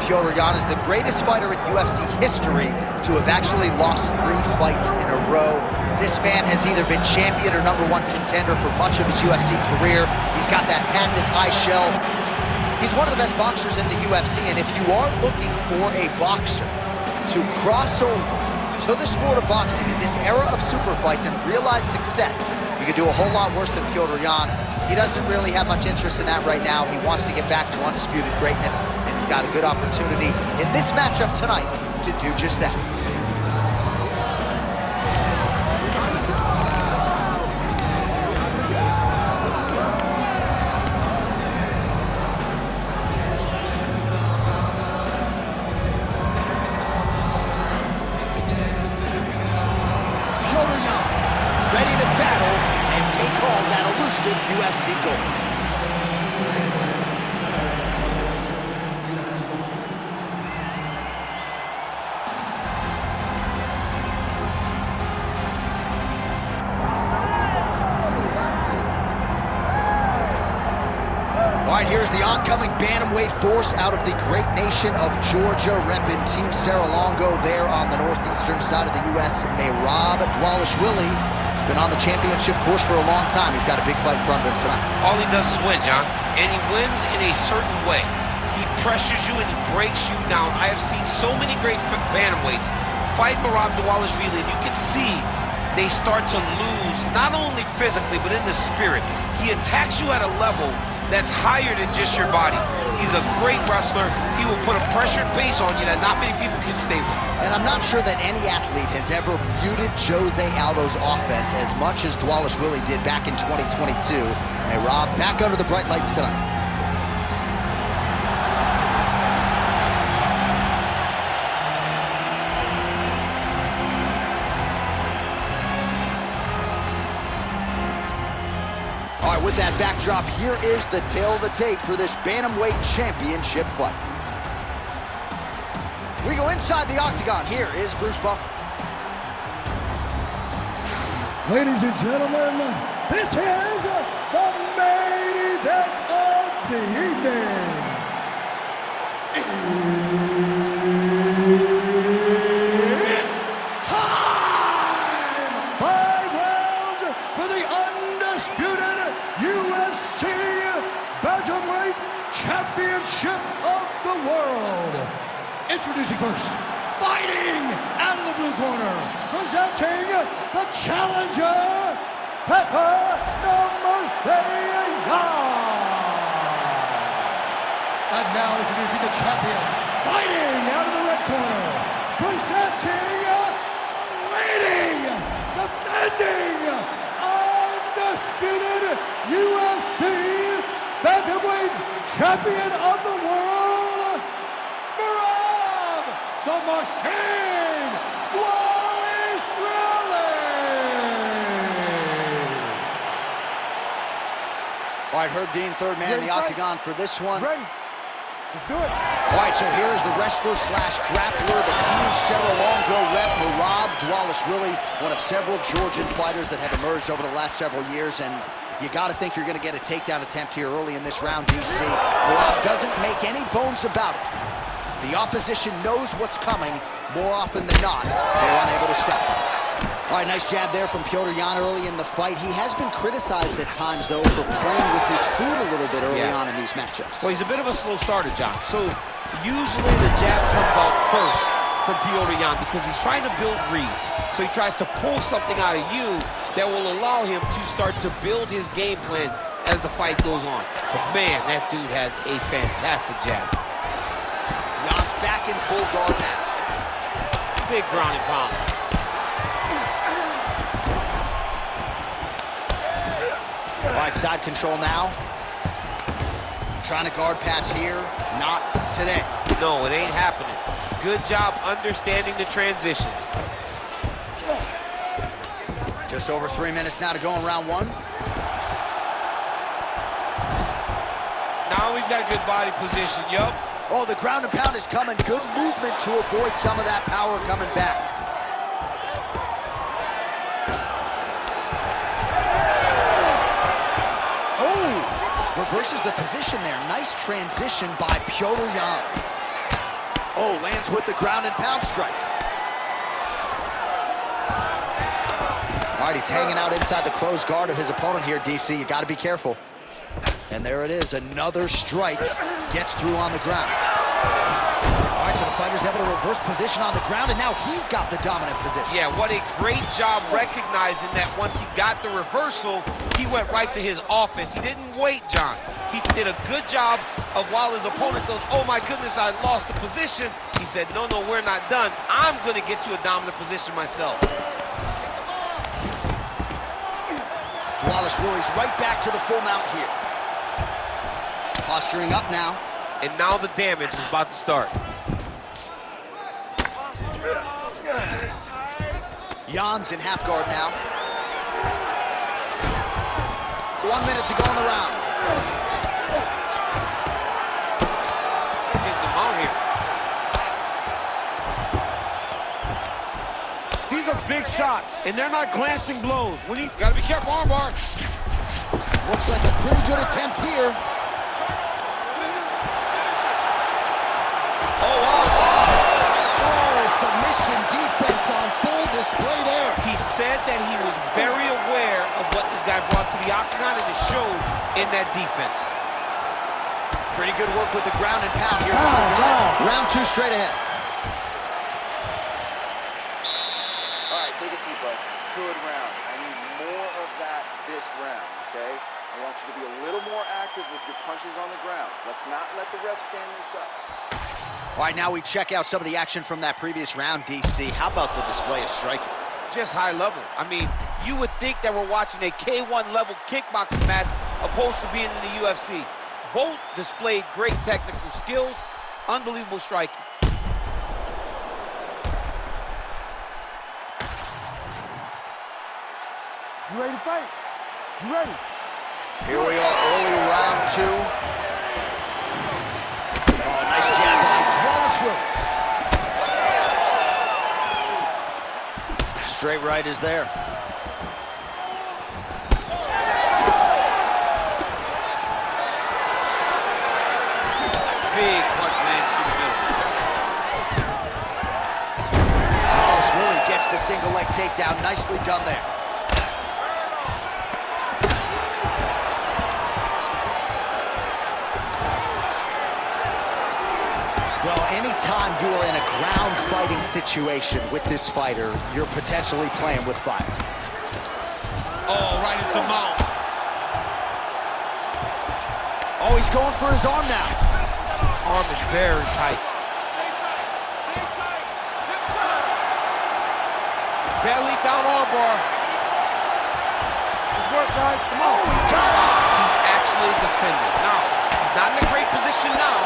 Petr is the greatest fighter in UFC history to have actually lost 3 fights in a row. This man has either been champion or #1 contender for much of his UFC career. He's got that patented eye shell. He's one of the best boxers in the UFC, and if you are looking for a boxer to cross over to the sport of boxing in this era of super fights and realize success, you can do a whole lot worse than Petr. He doesn't really have much interest in that right now. He wants to get back to undisputed greatness, and he's got a good opportunity in this matchup tonight to do just that. Ready to battle and take home that elusive UFC gold. All right, here's the oncoming bantamweight force out of the great nation of Georgia, repping Team Serra-Longo there on the northeastern side of the U.S. Merab Dvalishvili. He's been on the championship course for a long time. He's got a big fight in front of him tonight. All he does is win, John, and he wins in a certain way. He pressures you and he breaks you down. I have seen so many great bantamweights fight Merab Dvalishvili, and you can see they start to lose, not only physically, but in the spirit. He attacks you at a level that's higher than just your body. He's a great wrestler. He will put a pressured pace on you that not many people can stay with. And I'm not sure that any athlete has ever muted Jose Aldo's offense as much as Dvalishvili did back in 2022. Hey, Rob, back under the bright lights tonight. All right, with that backdrop, here is the tale of the tape for this bantamweight championship fight. We go inside the octagon. Here is Bruce Buffer. Ladies and gentlemen, this is the main event of the evening. It's time! 5 rounds for the undisputed UFC Bantamweight Championship of the world. Introducing first, fighting out of the blue corner, presenting the challenger, Petr And now introducing the champion, fighting out of the red corner, presenting, leading, defending, undisputed UFC Bantamweight Champion of the world, Merab the Machine Dvalishvili! All right, Herb Dean, third man in the octagon for this one. Ready? Let's do it. All right, so here is the wrestler slash grappler, the Team Serra-Longo rep, Merab Dvalishvili, one of several Georgian fighters that have emerged over the last several years, and you got to think you're going to get a takedown attempt here early in this round, DC. Merab doesn't make any bones about it. The opposition knows what's coming. More often than not, they're unable to stop. All right, nice jab there from Petr early in the fight. He has been criticized at times, though, for playing with his food a little bit early on in these matchups. Well, he's a bit of a slow starter, John. So usually the jab comes out first from Petr because he's trying to build reads. So he tries to pull something out of you that will allow him to start to build his game plan as the fight goes on. But man, that dude has a fantastic jab. Jan's back in full guard now. Big ground and pound. All right, side control now. Trying to guard pass here. Not today. No, it ain't happening. Good job understanding the transitions. Just over 3 minutes now to go in round one. Now he's got a good body position, yup. Oh, the ground and pound is coming. Good movement to avoid some of that power coming back. Oh, reverses the position there. Nice transition by Petr. Oh, lands with the ground and pound strike. All right, he's hanging out inside the closed guard of his opponent here, DC. You got to be careful. And there it is, another strike. Gets through on the ground. All right, so the fighter's able to reverse position on the ground, and now he's got the dominant position. Yeah, what a great job recognizing that once he got the reversal, he went right to his offense. He didn't wait, John. He did a good job of while his opponent goes, oh my goodness, I lost the position. He said, no, no, we're not done. I'm going to get to a dominant position myself. Dvalishvili's right back to the full mount here. Posturing up now. And now the damage is about to start. Jan's in half guard now. 1 minute to go in the round. Getting them out here. These are big shots, and they're not glancing blows. When you gotta be careful, armbar. Looks like a pretty good attempt here. Oh, wow. Oh, submission defense on full display there. He said that he was very aware of what this guy brought to the octagon, and it showed in that defense. Pretty good work with the ground and pound here. Round 2 straight ahead. All right, take a seat, bud. Good round. I need more of that this round, okay? I want you to be a little more active with your punches on the ground. Let's not let the ref stand this up. All right, now we check out some of the action from that previous round, DC. How about the display of striking? Just high level. I mean, you would think that we're watching a K1 level kickboxing match opposed to being in the UFC. Both displayed great technical skills, unbelievable striking. You ready to fight? You ready? Here we are, early round 2. Oh, nice jab by Dvalishvili. Straight right is there. Big punch lands through the middle. Dvalishvili gets the single leg takedown. Nicely done there. Well, anytime you are in a ground fighting situation with this fighter, you're potentially playing with fire. Oh, right into mount. Oh, he's going for his arm now. Arm is very tight. Belly down armbar. Let's work, guys. Come on. Oh, he got up. He actually defended. Now, he's not in a great position now,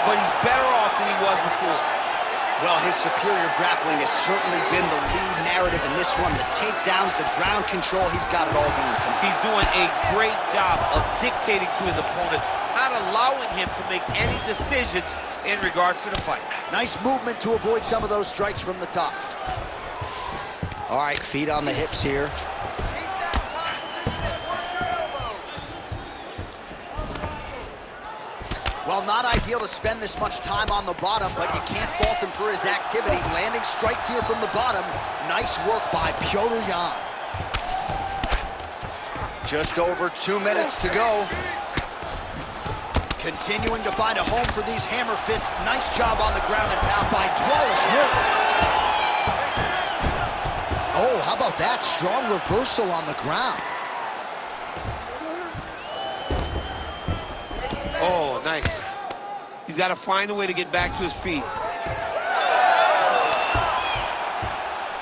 but he's better off than he was before. Well, his superior grappling has certainly been the lead narrative in this one. The takedowns, the ground control, he's got it all going tonight. He's doing a great job of dictating to his opponent, not allowing him to make any decisions in regards to the fight. Nice movement to avoid some of those strikes from the top. All right, feet on the hips here. Keep that top position and work your elbows. Well, not ideal to spend this much time on the bottom, but you can't fault him for his activity. Landing strikes here from the bottom. Nice work by Petr. Just over 2 minutes to go. Continuing to find a home for these hammer fists. Nice job on the ground and pound by Dvalishvili. Oh, how about that? Strong reversal on the ground. Oh, nice. He's got to find a way to get back to his feet.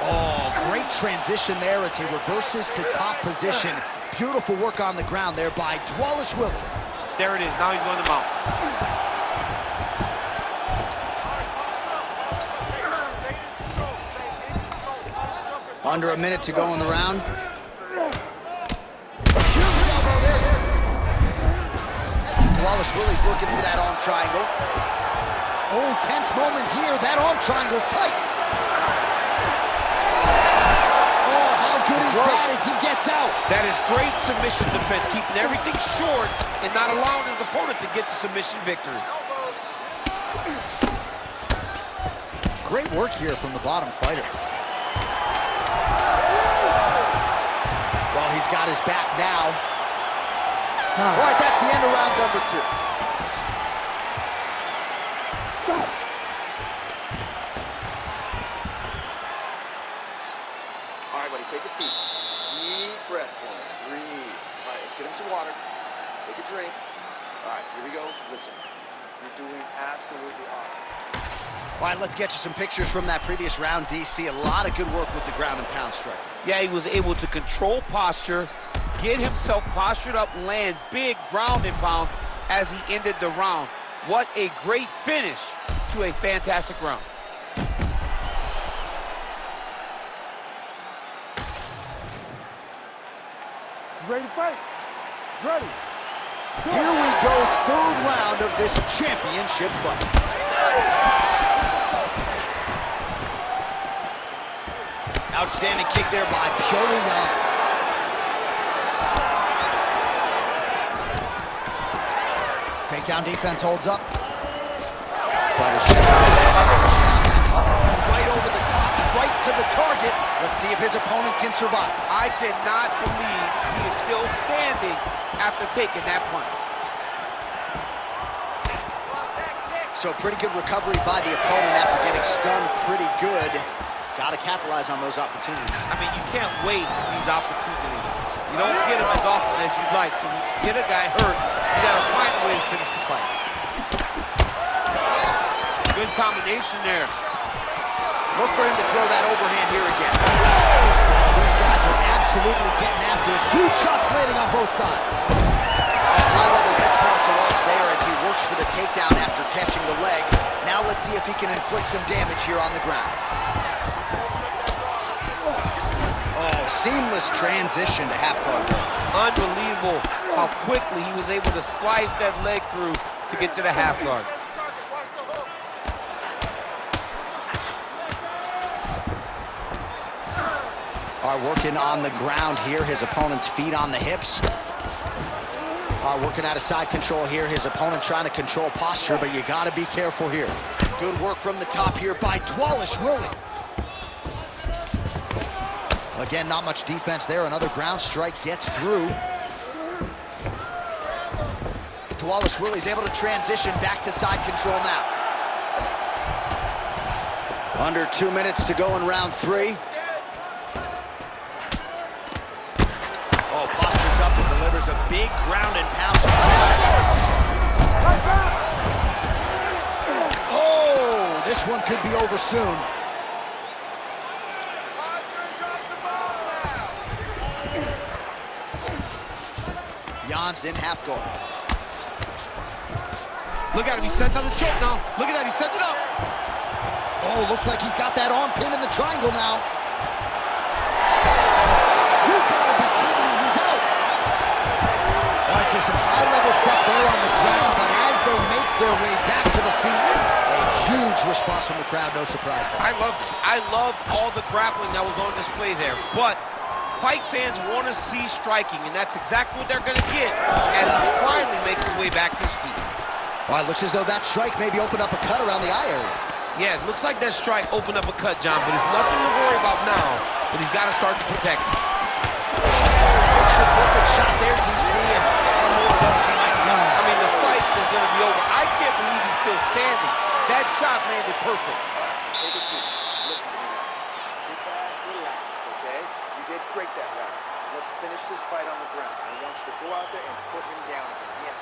Oh, great transition there as he reverses to top position. Beautiful work on the ground there by Dvalishvili. There it is. Now he's going to mount. Under a minute to go in the round. Dvalishvili's looking for that arm triangle. Oh, tense moment here. That arm triangle's tight. Oh, how good is that as he gets out? That is great submission defense, keeping everything short and not allowing his opponent to get the submission victory. Great work here from the bottom fighter. Well, he's got his back now. All right, that's the end of round number 2. All right, buddy, take a seat. Deep breath for me. Breathe. All right, let's get him some water. Take a drink. All right, here we go. Listen, you're doing absolutely awesome. All right, let's get you some pictures from that previous round, DC. A lot of good work with the ground and pound strike. Yeah, he was able to control posture, get himself postured up, land big ground and pound as he ended the round. What a great finish to a fantastic round. You ready to fight? Ready. Here we go, third round of this championship fight. Outstanding kick there by Petr. Takedown defense holds up. Fighter shift. Right over the top, right to the target. Let's see if his opponent can survive. I cannot believe he is still standing after taking that punch. So pretty good recovery by the opponent after getting stunned pretty good. Got to capitalize on those opportunities. I mean, you can't waste these opportunities. You don't get them as often as you'd like. So when you get a guy hurt, you got to find a way to finish the fight. Good combination there. Look for him to throw that overhand here again. Oh, these guys are absolutely getting after it. Huge shots landing on both sides. High-level mixed martial arts there as he works for the takedown after catching the leg. Now let's see if he can inflict some damage here on the ground. Oh, seamless transition to half guard. Unbelievable how quickly he was able to slice that leg through to get to the half guard. Are working on the ground here, his opponent's feet on the hips. Are working out of side control here, his opponent trying to control posture, but you gotta be careful here. Good work from the top here by Dvalishvili. Again, not much defense there. Another ground strike gets through. Dvalishvili's able to transition back to side control now. Under 2 minutes to go in round 3. Oh, postures up and delivers a big ground and pound. Oh, this one could be over soon. Jan's in half guard. Look at him, he's setting up the choke now. Look at that, he's setting it up. Oh, looks like he's got that arm pin in the triangle now. You gotta be kidding me, he's out. All right, so some high-level stuff there on the ground, but as they make their way back to the feet, a huge response from the crowd, no surprise there. I loved it. I loved all the grappling that was on display there, but fight fans want to see striking, and that's exactly what they're going to get as he finally makes his way back to his feet. All right, looks as though that strike maybe opened up a cut around the eye area. Yeah, it looks like that strike opened up a cut, John, but it's nothing to worry about now, but he's got to start to protect it. Picture perfect shot there, DC, and one more of those he might get. I mean, the fight is going to be over. I can't believe he's still standing. That shot landed perfect. Take a seat. Listen to me now. Sit back, relax, okay? You did great that round. Let's finish this fight on the ground. I want you to go out there and put him down again. Yes.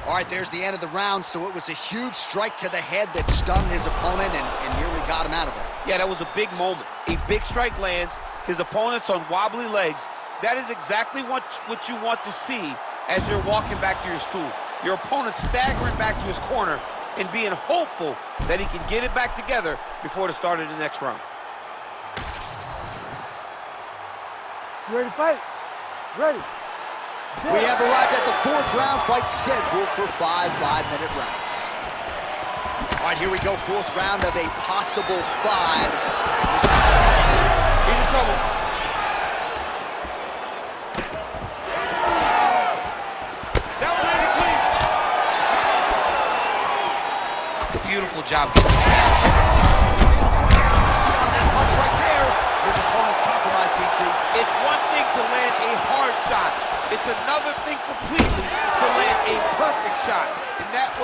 All right, there's the end of the round, so it was a huge strike to the head that stunned his opponent and nearly got him out of there. Yeah, that was a big moment. A big strike lands, his opponent's on wobbly legs. That is exactly what you want to see as you're walking back to your stool. Your opponent staggering back to his corner and being hopeful that he can get it back together before the start of the next round. You ready to fight? Ready. We have arrived at the 4th round, fight scheduled for 5 5-minute rounds. All right, here we go, 4th round of a possible 5. He's in trouble. That was 90 clean. Beautiful job.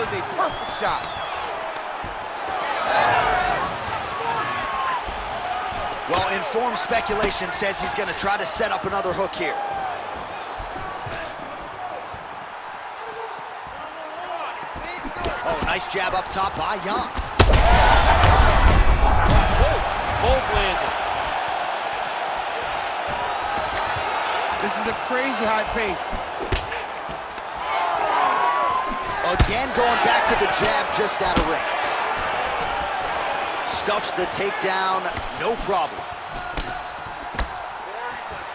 was a perfect shot. Well, informed speculation says he's going to try to set up another hook here. Oh, nice jab up top by Jan. Whoa, both landed. This is a crazy high pace. Again, going back to the jab just out of range. Stuffs the takedown, no problem.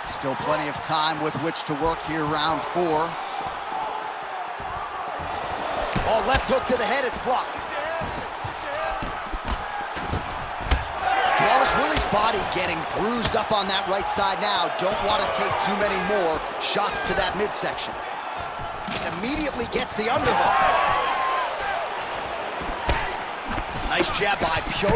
Still plenty of time with which to work here, round 4. Oh, left hook to the head, it's blocked. Dvalishvili's body getting bruised up on that right side now. Don't want to take too many more shots to that midsection. Immediately gets the underhook. Nice jab by Petr.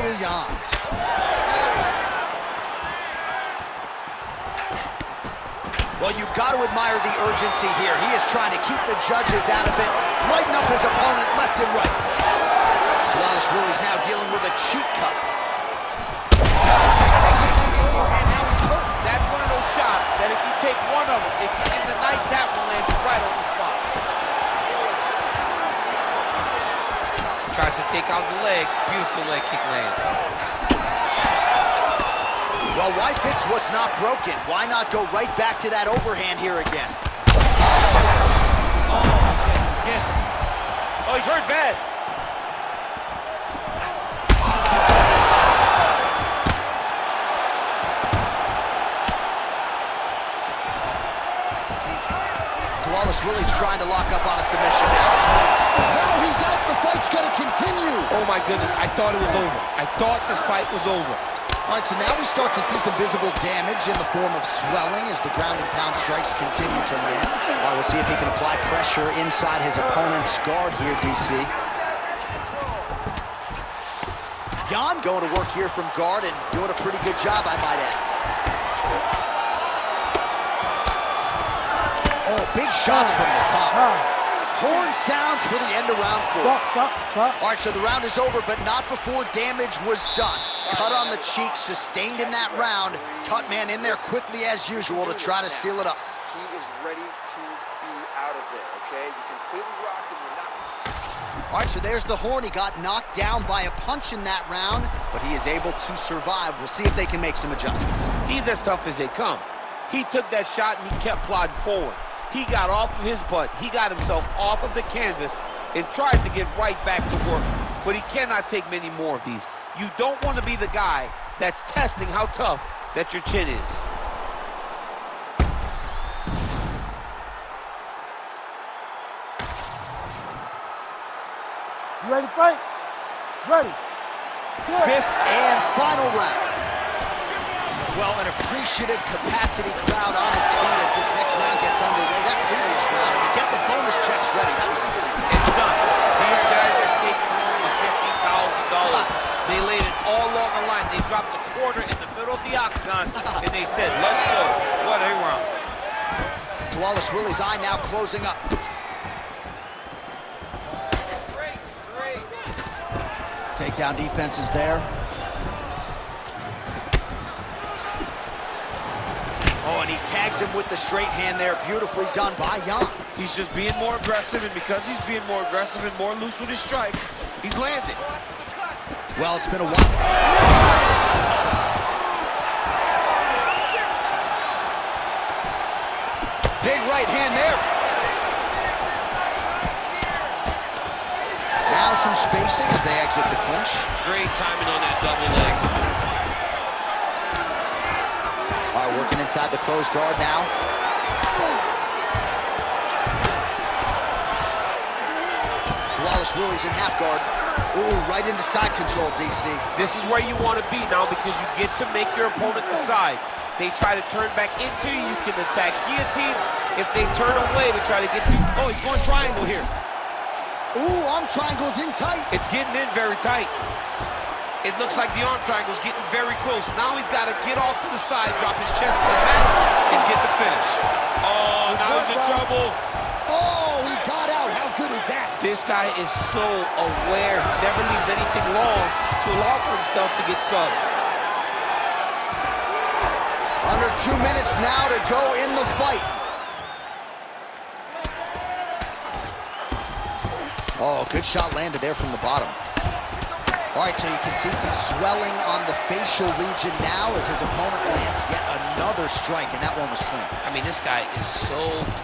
Well, you've got to admire the urgency here. He is trying to keep the judges out of it, lighten up his opponent left and right. Dvalishvili's now dealing with a cheek cut. That's one of those shots that if you take one of them, if you end the night, that will land you right on the spot. Tries to take out the leg. Beautiful leg kick lands. Well, why fix what's not broken? Why not go right back to that overhand here again? Oh, he's hurt bad. Dvalishvili's trying to lock up on a submission now. Now he's out. The fight's going to continue. Oh, my goodness. I thought it was over. I thought this fight was over. All right, so now we start to see some visible damage in the form of swelling as the ground and pound strikes continue to land. All right, we'll see if he can apply pressure inside his opponent's guard here, DC. Jan going to work here from guard and doing a pretty good job, I might add. Oh, big shots from the top. Horn sounds for the end of round 4. Stop. All right, so the round is over, but not before damage was done. Cut on the cheek, sustained in that round. Cut man in there quickly as usual to try to seal it up. He is ready to be out of there, okay? You completely rocked him. You're not. All right, so there's the horn. He got knocked down by a punch in that round, but he is able to survive. We'll see if they can make some adjustments. He's as tough as they come. He took that shot and he kept plodding forward. He got off of his butt. He got himself off of the canvas and tried to get right back to work. But he cannot take many more of these. You don't want to be the guy that's testing how tough that your chin is. You ready to fight? Ready. Good. 5th and final round. Well, an appreciative capacity crowd on its feet as this next round gets underway. That previous round, I mean, get the bonus checks ready. That was insane. It's done. These guys are taking home the $50,000. They laid it all on the line. They dropped a quarter in the middle of the octagon, and they said, let's go. What a round. Dvalishvili's eye now closing up. Straight. Takedown defense is there. Oh, and he tags him with the straight hand there. Beautifully done by Jan. He's just being more aggressive, and because he's being more aggressive and more loose with his strikes, he's landing. Well, it's been a while. Big right hand there. Now some spacing as they exit the clinch. Great timing on that double leg. All right, working inside the closed guard now. Dvalishvili's in half guard. Ooh, right into side control, DC. This is where you want to be now because you get to make your opponent decide. They try to turn back into you, you can attack guillotine. If they turn away to try to get to you, oh, he's going triangle here. Ooh, arm triangle's in tight. It's getting in very tight. It looks like the arm triangle's getting very close. Now he's got to get off to the side, drop his chest to the mat, and get the finish. Oh, now he's in trouble. Oh, he got out. How good is is that? This guy is so aware. He never leaves anything long to allow for himself to get subbed. Under 2 minutes now to go in the fight. Oh, good shot landed there from the bottom. All right, so you can see some swelling on the facial region now as his opponent lands yet another strike, and that one was clean. I mean, this guy is so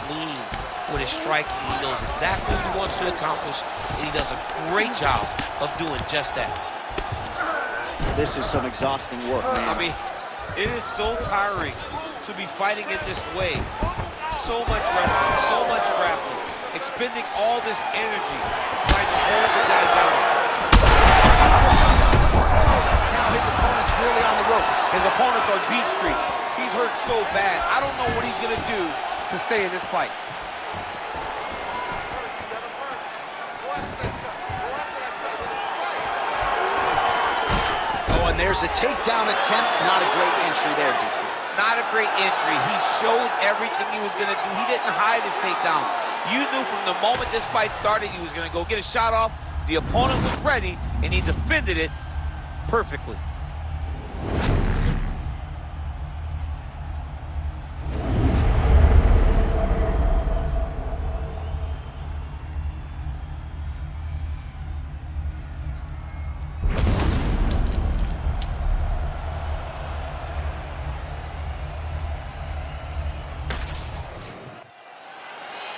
clean with his striking. He knows exactly what he wants to accomplish, and he does a great job of doing just that. This is some exhausting work, man. I mean, it is so tiring to be fighting in this way. So much wrestling, so much grappling, expending all this energy trying to hold the guy down. Now his opponent's really on the ropes. His opponent's on beat streak. He's hurt so bad. I don't know what he's gonna do to stay in this fight. Oh, and there's a takedown attempt. Not a great entry there, DC. Not a great entry. He showed everything he was gonna do. He didn't hide his takedown. You knew from the moment this fight started he was gonna go get a shot off. The opponent was ready, and he defended it perfectly.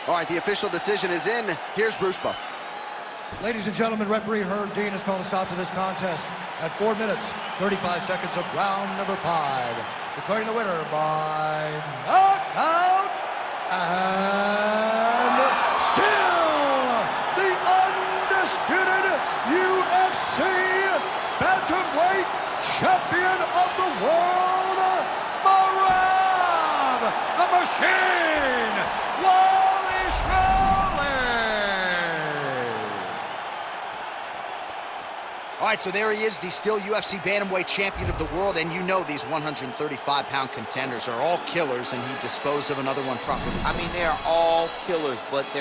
All right, the official decision is in. Here's Bruce Buff. Ladies and gentlemen, referee Herb Dean has called a stop to this contest at 4 minutes, 35 seconds of round number 5. Declaring the winner by knockout and still the undisputed UFC bantamweight champion of the world, Merab, the Machine, All right, so there he is, the still UFC bantamweight champion of the world, and you know these 135-pound contenders are all killers, and he disposed of another one properly. I mean, they are all killers, but they're